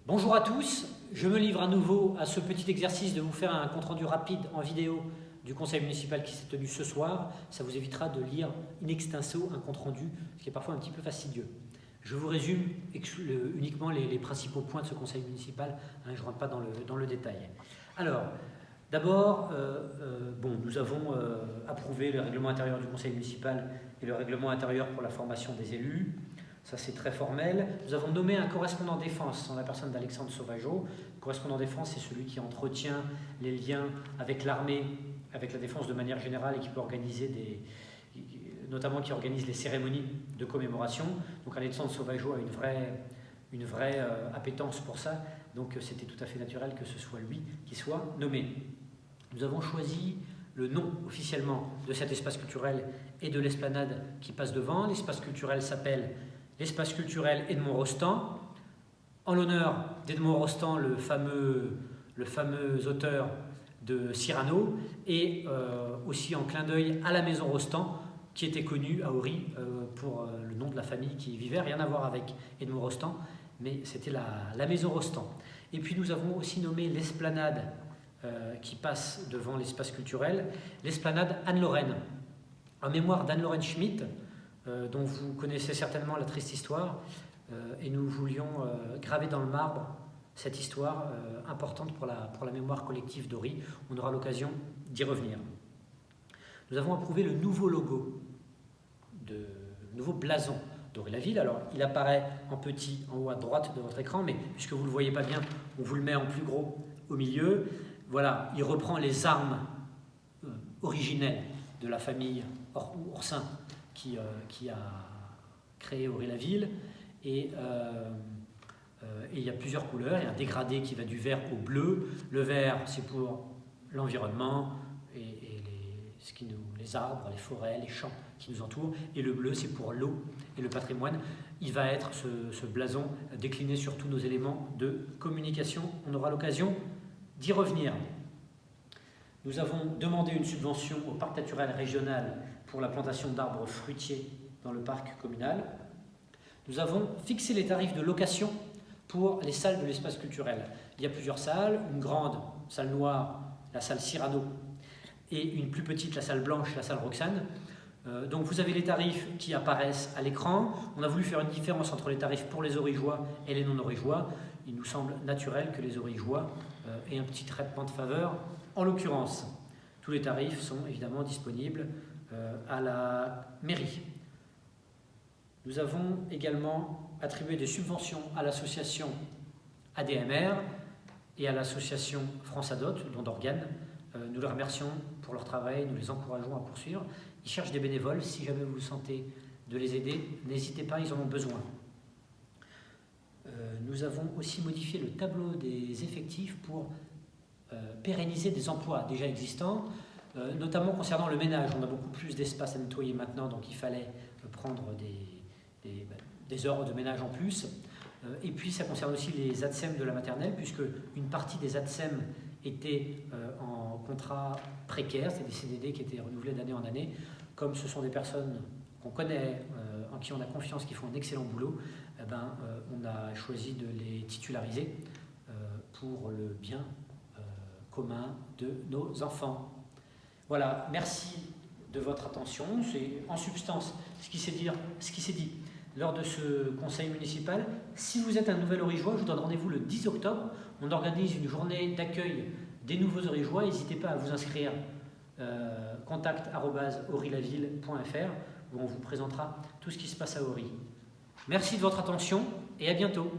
Bonjour à tous, je me livre à nouveau à ce petit exercice de vous faire un compte-rendu rapide en vidéo du conseil municipal qui s'est tenu ce soir. Ça vous évitera de lire in extenso un compte-rendu, ce qui est parfois un petit peu fastidieux. Je vous résume uniquement les principaux points de ce conseil municipal, je ne rentre pas dans le détail. Alors, d'abord, nous avons approuvé le règlement intérieur du conseil municipal et le règlement intérieur pour la formation des élus. Ça, c'est très formel. Nous avons nommé un correspondant défense en la personne d'Alexandre Sauvageau. Le correspondant défense, c'est celui qui entretient les liens avec l'armée, avec la défense de manière générale et qui peut organiser notamment qui organise les cérémonies de commémoration. Donc Alexandre Sauvageau a une vraie appétence pour ça. Donc c'était tout à fait naturel que ce soit lui qui soit nommé. Nous avons choisi le nom officiellement de cet espace culturel et de l'esplanade qui passe devant. L'espace culturel s'appelle l'espace culturel Edmond Rostand, en l'honneur d'Edmond Rostand, le fameux auteur de Cyrano, et aussi en clin d'œil à la maison Rostand, qui était connue à Ory pour le nom de la famille qui y vivait, rien à voir avec Edmond Rostand, mais c'était la maison Rostand. Et puis nous avons aussi nommé l'esplanade qui passe devant l'espace culturel, l'esplanade Anne-Lorraine, en mémoire d'Anne-Lorraine Schmitt, dont vous connaissez certainement la triste histoire, et nous voulions graver dans le marbre cette histoire importante pour la mémoire collective d'Ory. On aura l'occasion d'y revenir. Nous avons approuvé le nouveau logo, le nouveau blason d'Ory-la-Ville. Alors, il apparaît en petit en haut à droite de votre écran, mais puisque vous ne le voyez pas bien, on vous le met en plus gros au milieu. Voilà, il reprend les armes originelles de la famille Oursin, qui a créé Ory-la-Ville, et il y a plusieurs couleurs. Il y a un dégradé qui va du vert au bleu. Le vert, c'est pour l'environnement et les arbres, les forêts, les champs qui nous entourent, et le bleu, c'est pour l'eau et le patrimoine. Il va être ce blason décliné sur tous nos éléments de communication. On aura l'occasion d'y revenir. Nous avons demandé une subvention au parc naturel régional pour la plantation d'arbres fruitiers dans le parc communal. Nous avons fixé les tarifs de location pour les salles de l'espace culturel. Il y a plusieurs salles, une grande salle noire, la salle Cyrano, et une plus petite, la salle blanche, la salle Roxane. Donc vous avez les tarifs qui apparaissent à l'écran. On a voulu faire une différence entre les tarifs pour les origeois et les non-origeois. Il nous semble naturel que les origeois aient un petit traitement de faveur. En l'occurrence, tous les tarifs sont évidemment disponibles à la mairie. Nous avons également attribué des subventions à l'association ADMR et à l'association France Adot, don d'organes. Nous les remercions pour leur travail, nous les encourageons à poursuivre. Ils cherchent des bénévoles, si jamais vous sentez de les aider, n'hésitez pas, ils en ont besoin. Nous avons aussi modifié le tableau des effectifs pour pérenniser des emplois déjà existants, notamment concernant le ménage. On a beaucoup plus d'espace à nettoyer maintenant, donc il fallait prendre des heures de ménage en plus. Et puis ça concerne aussi les ATSEM de la maternelle, puisque une partie des ATSEM étaient en contrat précaire, c'est des CDD qui étaient renouvelés d'année en année. Comme ce sont des personnes qu'on connaît, en qui on a confiance, qui font un excellent boulot, on a choisi de les titulariser pour le bien commun de nos enfants. Voilà, merci de votre attention. C'est en substance ce qui s'est dit lors de ce conseil municipal. Si vous êtes un nouvel origeois, je vous donne rendez-vous le 10 octobre. On organise une journée d'accueil des nouveaux origeois. N'hésitez pas à vous inscrire. contact@orylaville.fr où on vous présentera tout ce qui se passe à Ory. Merci de votre attention et à bientôt.